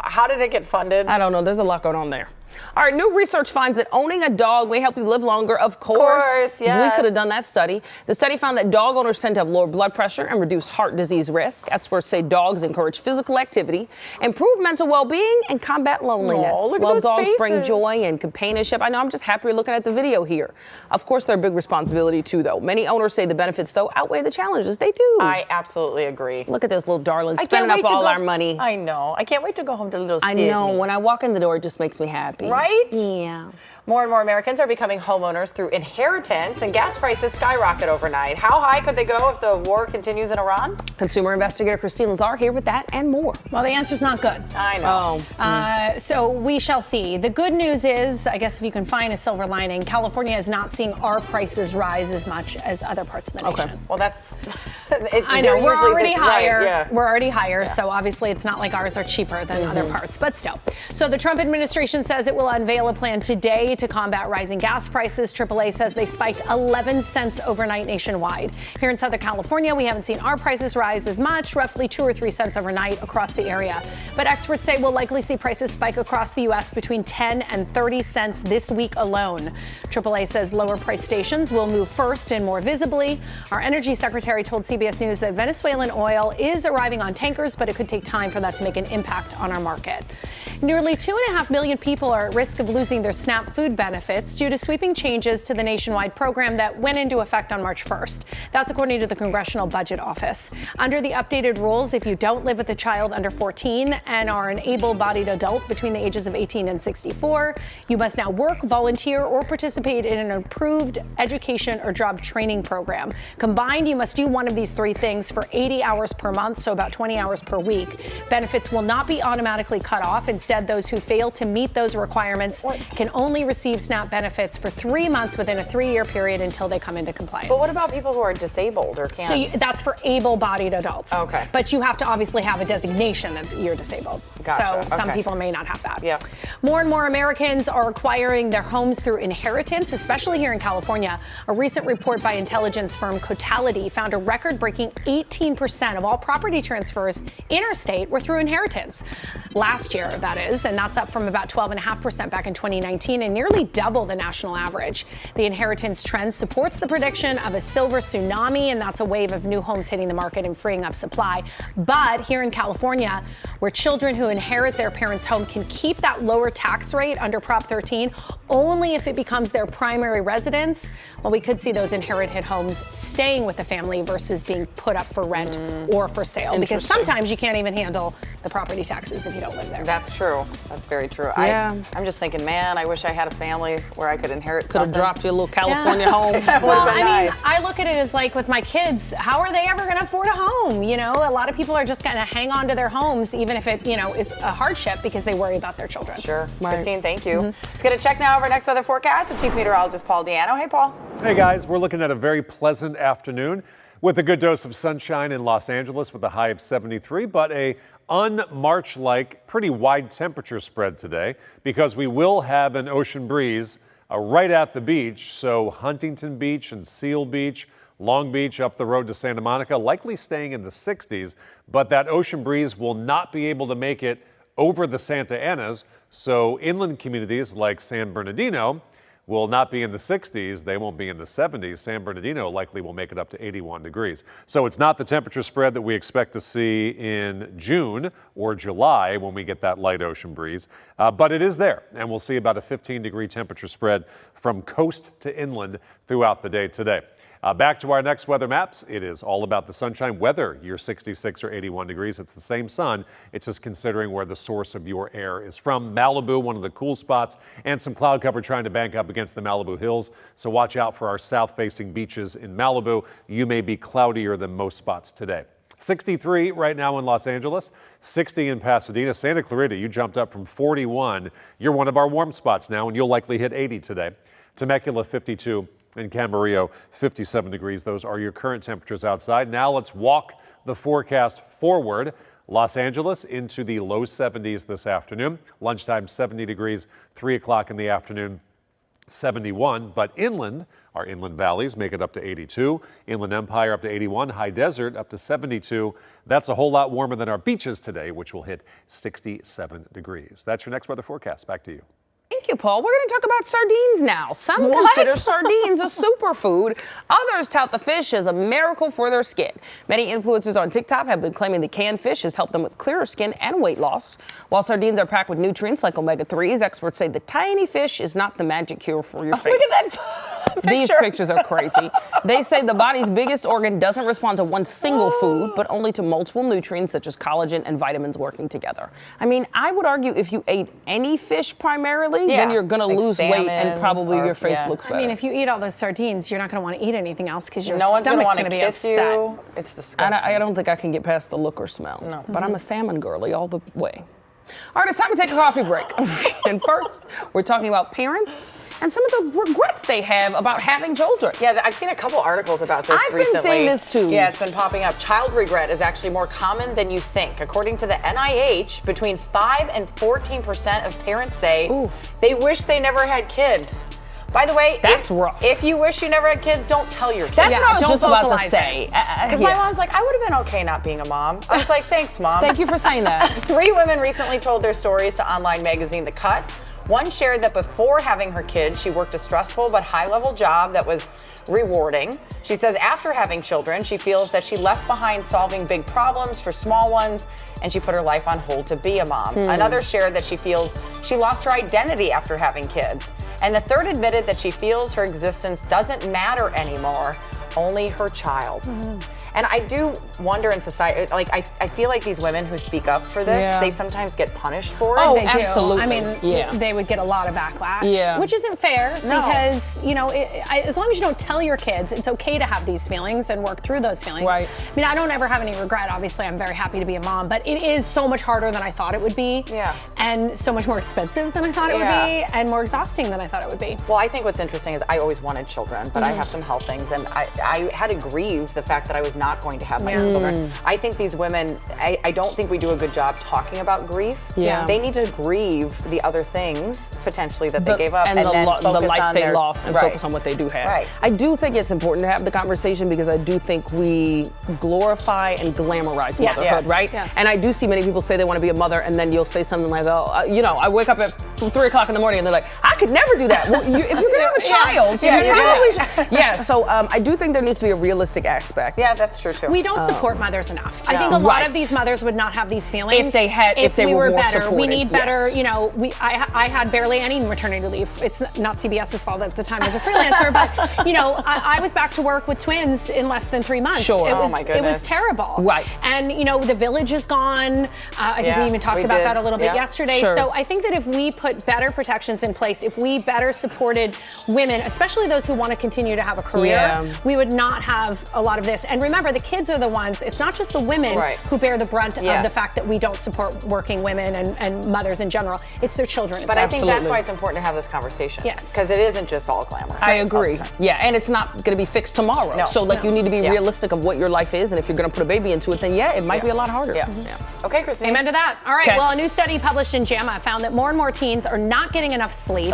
How did it get funded? I don't know. There's a lot going on there. All right, new research finds that owning a dog may help you live longer. Of course, yes. We could have done that study. The study found that dog owners tend to have lower blood pressure and reduce heart disease risk. Experts say dogs encourage physical activity, improve mental well-being, and combat loneliness. Oh, look at well, those dogs bring faces. joy and companionship. I know, I'm just happy looking at the video here. Of course, they're a big responsibility too, though. Many owners say the benefits, though, outweigh the challenges. They do. I absolutely agree. Look at those little darlings I spending can't up wait to all go- our money. I know. I can't wait to go home to little I Sydney. know. When I walk in the door, it just makes me happy. Right? Yeah. More and more Americans are becoming homeowners through inheritance, and gas prices skyrocket overnight. How high could they go if the war continues in Iran? Consumer investigator Christine Lazar here with that and more. Well, the answer's not good. I know. So we shall see. The good news is, I guess if you can find a silver lining, California is not seeing our prices rise as much as other parts of the nation. Well, that's. I know, we're already higher. Right, yeah. We're already higher, so obviously it's not like ours are cheaper than other parts, but still. So the Trump administration says it will unveil a plan today to combat rising gas prices. AAA says they spiked 11 cents overnight nationwide. Here in Southern California, we haven't seen our prices rise as much, roughly 2 or 3 cents overnight across the area. But experts say we'll likely see prices spike across the U.S. between 10 and 30 cents this week alone. AAA says lower price stations will move first and more visibly. Our energy secretary told CBS News that Venezuelan oil is arriving on tankers, but it could take time for that to make an impact on our market. Nearly 2.5 million people are at risk of losing their SNAP food benefits due to sweeping changes to the nationwide program that went into effect on March 1st. That's according to the Congressional Budget Office. Under the updated rules, if you don't live with a child under 14 and are an able-bodied adult between the ages of 18 and 64, you must now work, volunteer, or participate in an approved education or job training program. Combined, you must do one of these three things for 80 hours per month, so about 20 hours per week. Benefits will not be automatically cut off. Instead, those who fail to meet those requirements can only receive SNAP benefits for 3 months within a 3-year period until they come into compliance. But what about people who are disabled or can't? So that's for able-bodied adults. Okay. But you have to obviously have a designation that you're disabled. Gotcha. So some Okay. people may not have that. Yeah. More and more Americans are acquiring their homes through inheritance, especially here in California. A recent report by intelligence firm Cotality found a record-breaking 18% of all property transfers interstate were through inheritance. Last year, that is, and that's up from about 12.5% back in 2019 and nearly double the national average. The inheritance trend supports the prediction of a silver tsunami, and that's a wave of new homes hitting the market and freeing up supply. But here in California, where children who inherit their parents' home can keep that lower tax rate under Prop 13 only if it becomes their primary residence, well, we could see those inherited homes staying with the family versus being put up for rent or for sale. Because sometimes you can't even handle the property taxes if you don't live there. That's true. That's very true. Yeah. I'm just thinking, man, I wish I had a family where I could inherit Could have something. dropped you a little California home. Well, I mean, nice. I look at it as like with my kids, how are they ever going to afford a home? You know, a lot of people are just going to hang on to their homes, even if it, you know, is a hardship because they worry about their children. Sure. Christine, thank you. Let's get a check now of our next weather forecast with Chief Meteorologist Paul Diano. Hey, Paul. Hey guys, we're looking at a very pleasant afternoon with a good dose of sunshine in Los Angeles with a high of 73, but a un-March-like pretty wide temperature spread today because we will have an ocean breeze right at the beach. So Huntington Beach and Seal Beach, Long Beach up the road to Santa Monica, likely staying in the 60s, but that ocean breeze will not be able to make it over the Santa Anas. So inland communities like San Bernardino will not be in the 60s. They won't be in the 70s. San Bernardino likely will make it up to 81 degrees. So it's not the temperature spread that we expect to see in June or July when we get that light ocean breeze, but it is there. And we'll see about a 15-degree temperature spread from coast to inland throughout the day today. Back to our next weather maps. It is all about the sunshine. Whether you're 66 or 81 degrees, it's the same sun. It's just considering where the source of your air is from. Malibu, one of the cool spots, and some cloud cover trying to bank up against the Malibu hills. So watch out for our south-facing beaches in Malibu. You may be cloudier than most spots today. 63 right now in Los Angeles, 60 in Pasadena. Santa Clarita, you jumped up from 41. You're one of our warm spots now, and you'll likely hit 80 today. Temecula, 52. In Camarillo, 57 degrees. Those are your current temperatures outside. Now let's walk the forecast forward. Los Angeles into the low 70s this afternoon. Lunchtime, 70 degrees, 3 o'clock in the afternoon. 71, but inland, our inland valleys make it up to 82. Inland Empire up to 81. High Desert up to 72. That's a whole lot warmer than our beaches today, which will hit 67 degrees. That's your next weather forecast. Back to you. Thank you, Paul. We're going to talk about sardines now. Some consider sardines a superfood. Others tout the fish as a miracle for their skin. Many influencers on TikTok have been claiming the canned fish has helped them with clearer skin and weight loss. While sardines are packed with nutrients like omega-3s, experts say the tiny fish is not the magic cure for your face. Look at that These pictures are crazy. They say the body's biggest organ doesn't respond to one single food, but only to multiple nutrients such as collagen and vitamins working together. I mean, I would argue if you ate any fish primarily, then you're going to lose weight and probably your face looks better. I mean, if you eat all those sardines, you're not going to want to eat anything else because your No one's stomach's want going to to be kiss upset. you. It's disgusting. I don't think I can get past the look or smell. No. But I'm a salmon girly all the way. All right, it's time to take a coffee break. And first, we're talking about parents and some of the regrets they have about having children. Yeah, I've seen a couple articles about this I've recently. been seeing this too. Yeah, it's been popping up. Child regret is actually more common than you think. According to the NIH, between 5 and 14% of parents say they wish they never had kids. By the way, that's rough. If you wish you never had kids, don't tell your kids. That's what I was just about to say. Because my mom's like, I would have been okay not being a mom. I was like, thanks, Mom. Thank you for saying that. 3 women recently told their stories to online magazine The Cut. One shared that before having her kid, she worked a stressful but high-level job that was rewarding. She says after having children, she feels that she left behind solving big problems for small ones, and she put her life on hold to be a mom. Another shared that she feels she lost her identity after having kids. And the third admitted that she feels her existence doesn't matter anymore, only her child. And I do wonder in society, like I feel like these women who speak up for this, they sometimes get punished for it. Oh, they absolutely. do. I mean, they would get a lot of backlash, which isn't fair because, you know, as long as you don't tell your kids, it's okay to have these feelings and work through those feelings. Right. I mean, I don't ever have any regret. Obviously, I'm very happy to be a mom, but it is so much harder than I thought it would be. Yeah. And so much more expensive than I thought it would be, and more exhausting than I thought it would be. Well, I think what's interesting is I always wanted children, but I have some health things, and I had to grieve the fact that I was not going to have my own children. I think these women, I don't think we do a good job talking about grief. Yeah. They need to grieve the other things potentially that they gave up and then the focus life on they their, lost and focus on what they do have. Right. I do think it's important to have the conversation because I do think we glorify and glamorize motherhood, right? Yes. And I do see many people say they want to be a mother, and then you'll say something like, "Oh, you know, I wake up at 3 o'clock in the morning," and they're like, "I could never do that." Well, if you're gonna have a child, you're probably So I do think there needs to be a realistic aspect. Yeah, that's true too. We don't support mothers enough. I think a lot of these mothers would not have these feelings if they were more better. supported. We need better. You know, I had barely any maternity leave. It's not CBS's fault at the time as a freelancer, but you know, I was back to work with twins in less than 3 months. Sure. It was, my goodness. it was terrible. Right. And you know, the village is gone. I think we even talked about that a little bit yesterday. Sure. So I think that if we put better protections in place, if we better supported women, especially those who want to continue to have a career, we would not have a lot of this. And remember, the kids are the ones, it's not just the women who bear the brunt of the fact that we don't support working women and mothers in general. It's their children. But I think that's why it's important to have this conversation. Yes. Because it isn't just all glamour. I agree. Yeah, and it's not going to be fixed tomorrow. No. So you need to be realistic of what your life is, and if you're going to put a baby into it, then it might be a lot harder. Okay, Christine. Amen to that. All right. Well, a new study published in JAMA found that more and more teens are not getting enough sleep.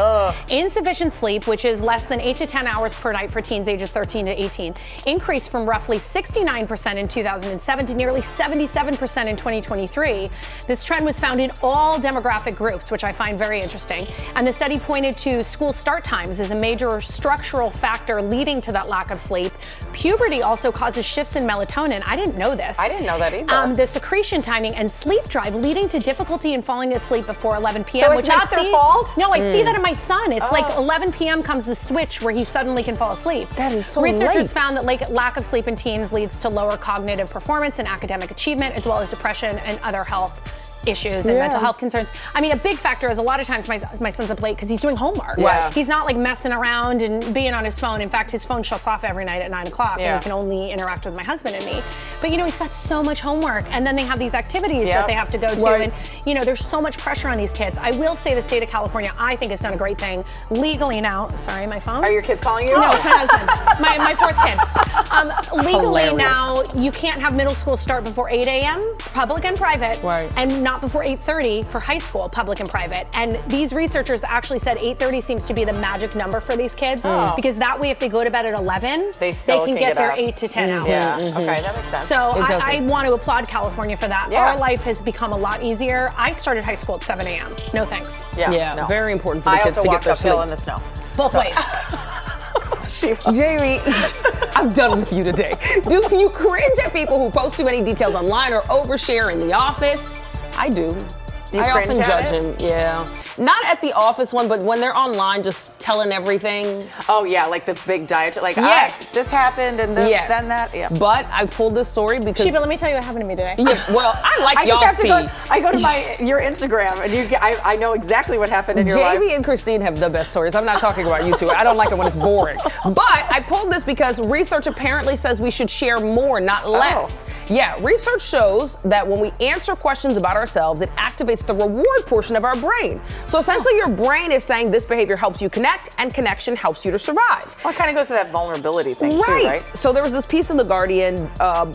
Insufficient sleep, which is less than 8 to 10 hours per night for teens ages 13 to 18, increased from roughly 69% in 2007 to nearly 77% in 2023. This trend was found in all demographic groups, which I find very interesting. And the study pointed to school start times as a major structural factor leading to that lack of sleep. Puberty also causes shifts in melatonin. I didn't know this. I didn't know that either. The secretion timing and sleep drive leading to difficulty in falling asleep before 11 p.m. So it's not their fault? No, I see that in my son. It's like 11 p.m. comes the switch where he suddenly can fall asleep. That is so Researchers late. found that lack of sleep in teens leads to lower cognitive performance and academic achievement, as well as depression and other health issues and mental health concerns. I mean, a big factor is a lot of times my son's up late because he's doing homework. Yeah. He's not like messing around and being on his phone. In fact, his phone shuts off every night at 9 o'clock and he can only interact with my husband and me. But you know, he's got so much homework, and then they have these activities that they have to go to, and you know, there's so much pressure on these kids. I will say the state of California, I think, has done a great thing legally now. Sorry, my phone? Are your kids calling you? No, it's my husband. my fourth kid. Legally Hilarious. now, you can't have middle school start before 8 a.m., public and private, and not not before 8:30 for high school, public and private. And these researchers actually said 8:30 seems to be the magic number for these kids because that way if they go to bed at 11, they can get their 8 to 10 hours. Yeah, okay, that makes sense. So I want to applaud California for that. Yeah. Our life has become a lot easier. I started high school at 7 a.m. No thanks. Yeah, very important for the kids to get their sleep. uphill in the snow. Both ways. Jamie, I'm done with you today. Do you cringe at people who post too many details online or overshare in the office? I do. I often judge them. Yeah. Not at the office one, but when they're online just telling everything. Oh, yeah, like the big diet. Like, this happened and then that. Yeah. But I pulled this story because. Shiva, let me tell you what happened to me today. Yeah, well, I like y'all's tea. I go to your Instagram and I know exactly what happened in your life. Jamie and Christine have the best stories. I'm not talking about you two. I don't like it when it's boring. But I pulled this because research apparently says we should share more, not less. Yeah, research shows that when we answer questions about ourselves, it activates the reward portion of our brain. So essentially your brain is saying this behavior helps you connect and connection helps you to survive. Well, it kind of goes to that vulnerability thing too, right? So there was this piece in The Guardian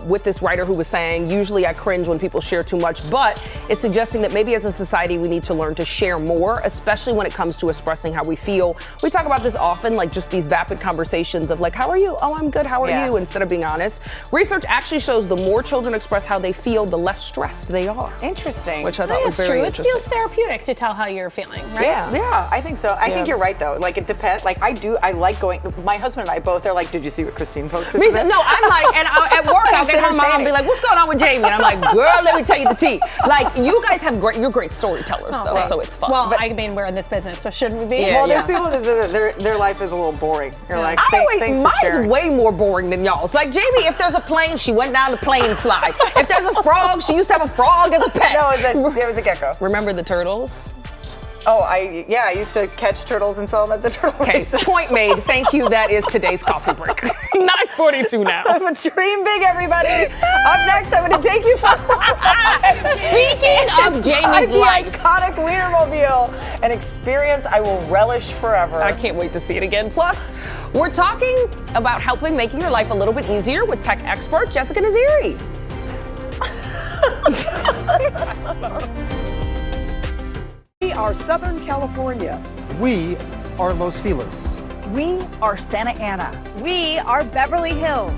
with this writer who was saying, usually I cringe when people share too much, but it's suggesting that maybe as a society we need to learn to share more, especially when it comes to expressing how we feel. We talk about this often, like just these vapid conversations of like, how are you? Oh, I'm good, how are you? Instead of being honest. Research actually shows the more children express how they feel, the less stressed they are. Interesting. Which I thought was very interesting. It feels therapeutic to tell how you're feeling, right? Yeah, I think so. I think you're right though. Like it depends. Like I like going. My husband and I both are like, did you see what Christine posted? No, I'm like, and at work I'll get home and be like, what's going on with Jamie? And I'm like, girl, let me tell you the tea. Like you guys have you're great storytellers though, so it's fun. Well, I mean, we're in this business, so shouldn't we be? Well, there's people that their life is a little boring. You're like, mine's way more boring than y'all's. Like Jamie, if there's a plane, she went down the plane slide. If there's a frog, she used to have a frog as a pet. No, it was a gecko. Remember the turtles? Oh, I used to catch turtles and sell them at the turtle races. Point made. Thank you. That is today's coffee break. 9:42 now. I'm a dream big, everybody. Up next, I'm going to take you for Speaking of Jamie's life, the iconic Wienermobile, an experience I will relish forever. I can't wait to see it again. Plus, we're talking about making your life a little bit easier with tech expert Jessica Naziri. We are Southern California. We are Los Feliz. We are Santa Ana. We are Beverly Hills.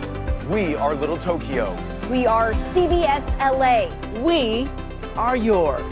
We are Little Tokyo. We are CBS LA. We are yours.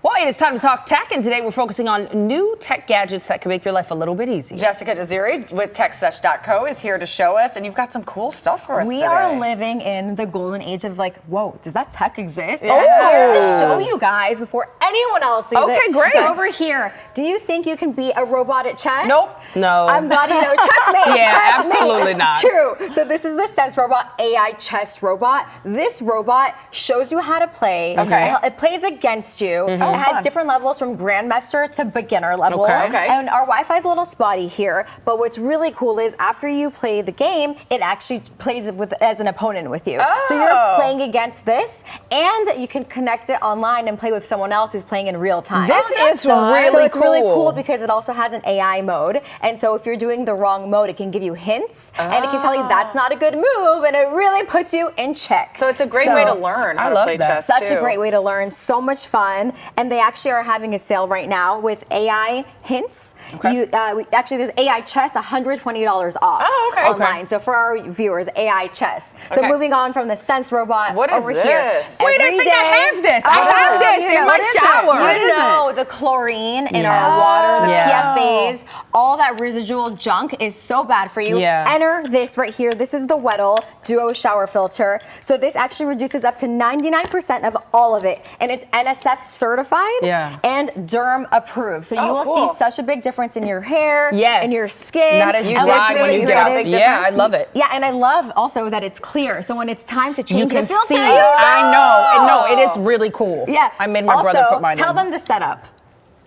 Well, it is time to talk tech, and today we're focusing on new tech gadgets that can make your life a little bit easier. Jessica Naziri with TechSesh.co is here to show us, and you've got some cool stuff for us We today. are living in the golden age of like, whoa, does that tech exist? Yeah. I'm here to show you guys before anyone else sees it. Okay, great. So over here, do you think you can beat a robot at chess? Nope. No. I'm glad you know. Checkmate. Yeah, checkmate. absolutely not. True. So this is the Sense Robot AI chess robot. This robot shows you how to play. Okay. It plays against you. Mm-hmm. It has different levels from grandmaster to beginner level. Okay. And our Wi-Fi is a little spotty here, but what's really cool is after you play the game, it actually plays as an opponent with you. Oh. So you're playing against this, and you can connect it online and play with someone else who's playing in real time. This is really So it's really cool. cool because it also has an AI mode, and so if you're doing the wrong mode, it can give you hints, and it can tell you that's not a good move, and it really puts you in check. So it's a great way to learn how to play chess, Such too. a great way to learn. So much fun, and they actually are having a sale right now with AI hints. Okay. Actually, there's AI chess, $120 off online. So for our viewers, AI chess. So Okay. moving on from the Sense robot What is over this? here. Wait, I Every think I day- have this. I have this you in know, my what is it? shower. You know the chlorine in our water, the PFAs, all that residual junk is so bad for you. Yeah. Enter this right here. This is the Weddle Duo Shower Filter. So this actually reduces up to 99% of all of it. And it's NSF certified and Derm approved. So you will see such a big difference in your hair, in your skin. Not as and dry what's when really you great get is- out. Yeah, I love it. Yeah, and I love also that it's clear. So when it's time to change You can it feels see. good. I know. No, it is really cool. Yeah. I made my also, brother put mine tell in. them the setup.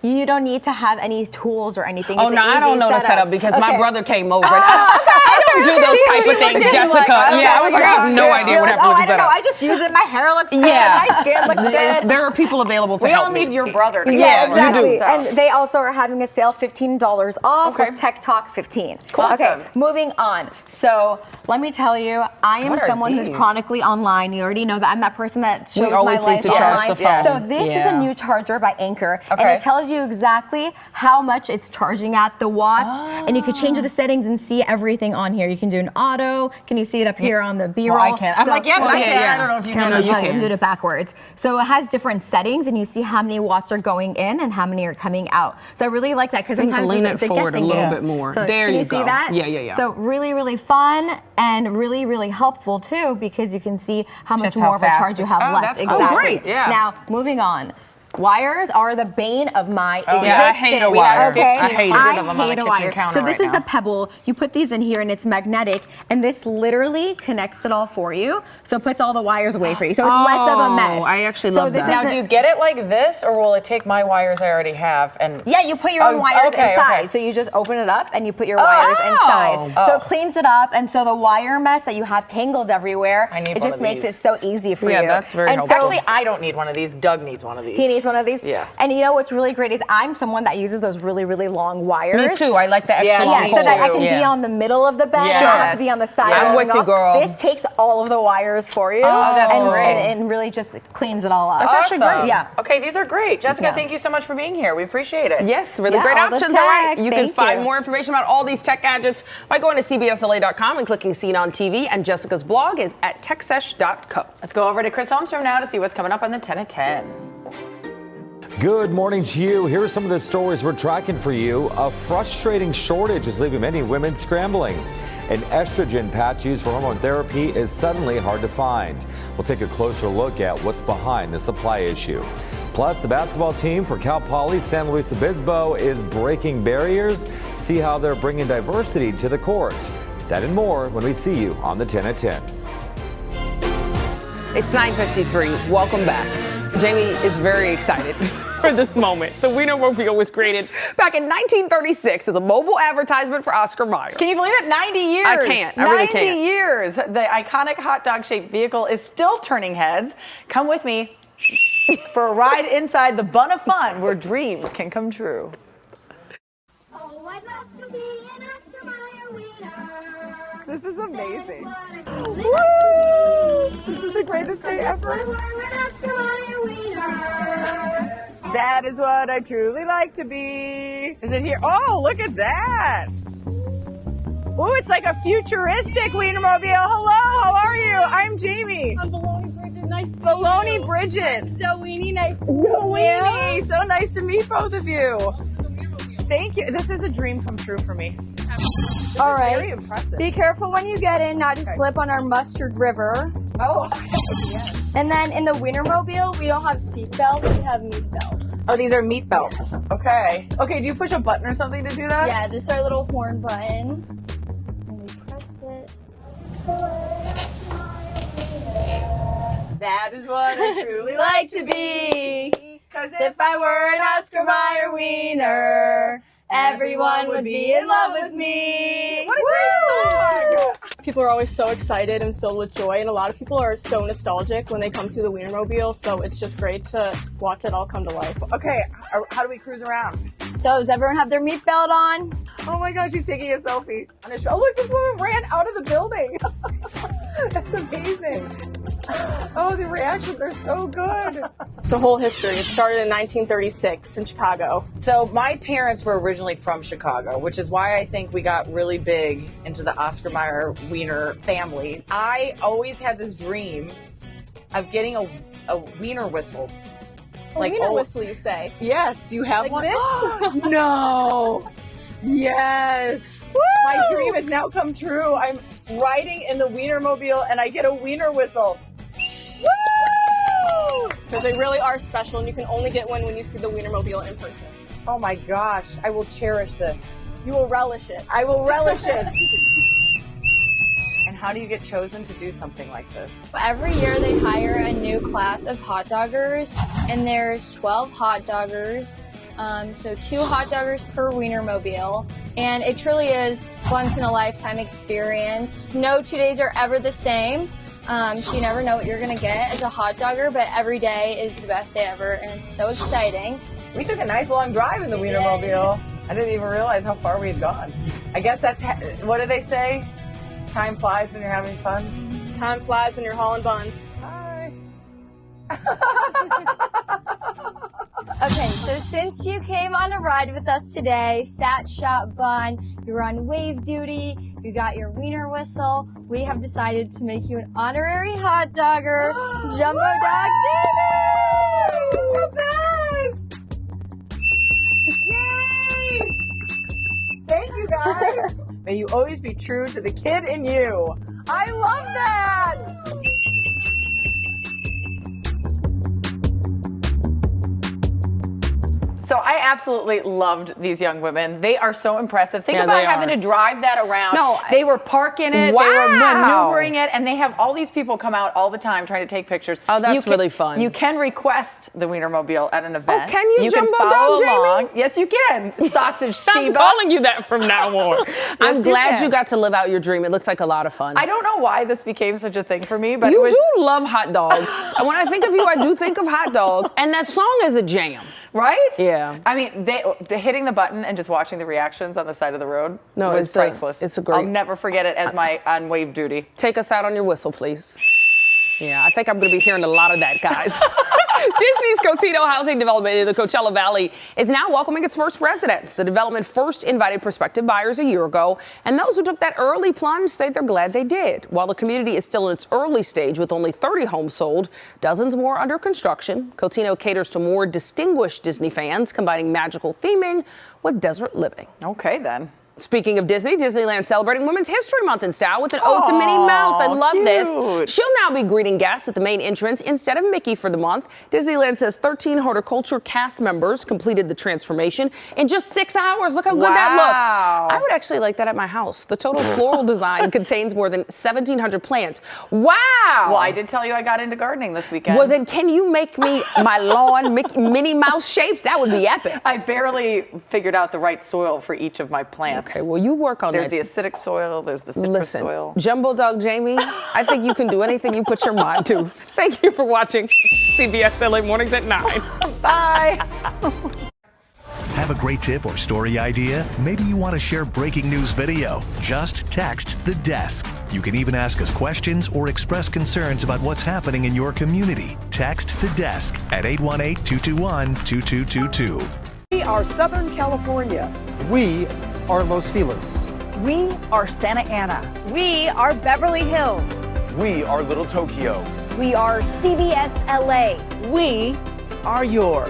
You don't need to have any tools or anything. Oh, It's no, an I don't easy know the setup because my Okay. brother came over. And I don't do those type of things, Jessica. Like, I was like, I have no idea what happened with I don't know. I just use it. My hair looks good. Yeah. My skin looks good. There are people available to we help all me. need your brother. To Yeah, help. exactly. You do. And they also are having a sale, $15 off Okay. with Tech Talk 15. Cool. Okay, Awesome. moving on. So let me tell you, I am What are someone who's these? chronically online. You already know that. I'm that person that shows always my need life to charge online. the phone. So this is Yeah. a new charger by Anchor, and Okay. it tells you exactly how much it's charging at, the watts, and you can change the settings and see everything on here. You can do an auto. Can you see it up here on the B-roll? Well, I can. I'm like, yes, I can. I don't know if you Here, can. I'm gonna You show you. can. Do it backwards. So it has different settings, and you see how many watts are going in and how many are coming out. So I really like that because think sometimes lean it's it forward a guessing little game. bit more. So There can you you see go. that? Yeah. So really, really fun and really, really helpful too because you can see how much Just how more of a fast charge you it's- have oh, left. that's cool. Exactly. Oh, great. Yeah. Now moving on. Wires are the bane of my existence. yeah, I hate a wire. Okay? I hate it. I of them on the hate a kitchen wire. counter So this right is now. the pebble. You put these in here and it's magnetic, and this literally connects it all for you. So it puts all the wires away for you. So it's less of a mess. I actually so love this that. Is Now, the, do you get it like this, or will it take my wires I already have and? Yeah, you put your own Oh, wires okay, inside. okay. So you just open it up and you put your wires inside. So it cleans it up, and so the wire mess that you have tangled everywhere, I need it one just of makes these. it so easy for Yeah, you. that's very and helpful. So, Actually, I don't need one of these. Doug needs one of these. he needs one of these. Yeah. And you know what's really great is I'm someone that uses those really, really long wires. Me too. I like the extra Yeah, long Yeah, so that I cord. can be on the middle of the bed. I don't have to be on the side. Yes. going I'm with you, off. girl. This takes all of the wires for you. Oh, that's and, great. and really just cleans it all up. That's actually Awesome. great. Yeah. Okay, these are great. Jessica, Yeah. thank you so much for being here. We appreciate it. Yes, really Yeah, great all the options. All right, tech. you can Thank find you. more information about all these tech gadgets by going to cbsla.com and clicking Seen on TV. And Jessica's blog is at techsesh.co. Let's go over to Chris Holmstrom now to see what's coming up on the 10 at 10. Good morning to you. Here are some of the stories we're tracking for you. A frustrating shortage is leaving many women scrambling. An estrogen patch used for hormone therapy is suddenly hard to find. We'll take a closer look at what's behind the supply issue. Plus, the basketball team for Cal Poly San Luis Obispo is breaking barriers. See how they're bringing diversity to the court. That and more when we see you on the 10 at 10. It's 9:53. Welcome back. Jamie is very excited for this moment. The Wienermobile was created back in 1936 as a mobile advertisement for Oscar Mayer. Can you believe it? 90 years. I can't. I really 90 can't. years. The iconic hot dog shaped vehicle is still turning heads. Come with me for a ride inside the bun of fun where dreams can come true. This is amazing. Woo! This is the greatest day ever. That is what I truly like to be. Is it here? Oh, look at that. Ooh, it's like a futuristic Wienermobile. Hello, how are you? I'm Jamie. I'm Baloney Bridget. Nice to Baloney meet you. Bridget. So Weenie, nice to Yo, meet you. Weenie. So nice to meet both of you. Thank you. This is a dream come true for me. This All is right. Very impressive. Be careful when you get in, not to slip on our mustard river. Oh. And then in the Wienermobile, we don't have seat belts, we have meat belts. Oh, these are meat belts. Okay. Okay, do you push a button or something to do that? Yeah, this is our little horn button. And we press it. That is what I truly Like to be. Cause if I were an Oscar Mayer wiener, everyone would be in love with me. What a great song! People are always so excited and filled with joy, and a lot of people are so nostalgic when they come to the Wienermobile, so it's just great to watch it all come to life. Okay, how do we cruise around? So does everyone have their meat belt on? Oh my gosh, she's taking a selfie. Oh look, this woman ran out of the building. That's amazing. Oh, the reactions are so good. It's a whole history. It started in 1936 in Chicago. So my parents were originally from Chicago, which is why I think we got really big into the Oscar Mayer Wiener family. I always had this dream of getting a wiener whistle. A wiener whistle, you say? Yes. Do you have Like one? this? No. Yes! My dream has now come true. I'm riding in the Wienermobile and I get a wiener whistle. Woo! Because they really are special and you can only get one when you see the Wienermobile in person. Oh my gosh. I will cherish this. You will relish it. I will relish it. And how do you get chosen to do something like this? Every year they hire a new class of hot doggers, and there's 12 hot doggers. So 2 hot doggers per Wienermobile. And it truly is once in a lifetime experience. No 2 days are ever the same. So you never know what you're gonna get as a hot dogger, but every day is the best day ever, and it's so exciting. We took a nice long drive in the Wienermobile. I didn't even realize how far we had gone. I guess that's, what do they say? Time flies when you're having fun. Time flies when you're hauling buns. Hi. Okay, so since you came on a ride with us today, sat, shot, bun, you're on wave duty, you got your wiener whistle, we have decided to make you an honorary hot dogger, Jumbo Dog Jamie! This is the best! Yay! Thank you, guys. May you always be true to the kid in you. I love that! So I absolutely loved these young women. They are so impressive. Think Yeah, about they having are. to drive that around. No, they were parking it, they were Wow. maneuvering it, and they have all these people come out all the time trying to take pictures. Oh, that's really fun. You can request the Wienermobile at an event. can you, can Jumbo follow Dog Jamie? along. Yes, you can. Sausage I'm Sheba. calling you that from now on. I'm you glad can. you got to live out your dream. It looks like a lot of fun. I don't know why this became such a thing for me, but You it was do love hot dogs. And when I think of you, I do think of hot dogs. And that song is a jam. right. Yeah. I mean, they hitting the button and just watching the reactions on the side of the road No, was it's priceless. it's a great. I'll never forget it as my on wave duty. Take us out on your whistle, please. Yeah, I think I'm going to be hearing a lot of that, guys. Disney's Cotino housing development in the Coachella Valley is now welcoming its first residents. The development first invited prospective buyers a year ago, and those who took that early plunge say they're glad they did. While the community is still in its early stage with only 30 homes sold, dozens more under construction, Cotino caters to more distinguished Disney fans, combining magical theming with desert living. Okay, then. Speaking of Disney, Disneyland celebrating Women's History Month in style with an ode to Minnie Mouse. I love this. She'll now be greeting guests at the main entrance instead of Mickey for the month. Disneyland says 13 horticulture cast members completed the transformation in just 6 hours. Look how good that looks. I would actually like that at my house. The total floral design contains more than 1,700 plants. Wow. Well, I did tell you I got into gardening this weekend. Well, then can you make me my lawn Minnie Mouse shapes? That would be epic. I barely figured out the right soil for each of my plants. Okay, well, you work on There's that. the acidic soil, there's the citrus soil. Jumbo Dog Jamie, I think you can do anything you put your mind to. Thank you for watching CBS LA Mornings at 9. Bye. Have a great tip or story idea? Maybe you want to share breaking news video. Just text The Desk. You can even ask us questions or express concerns about what's happening in your community. Text The Desk at 818-221-2222. We are Southern California. We are Los Feliz. We are Santa Ana. We are Beverly Hills. We are Little Tokyo. We are CBS LA. We are yours.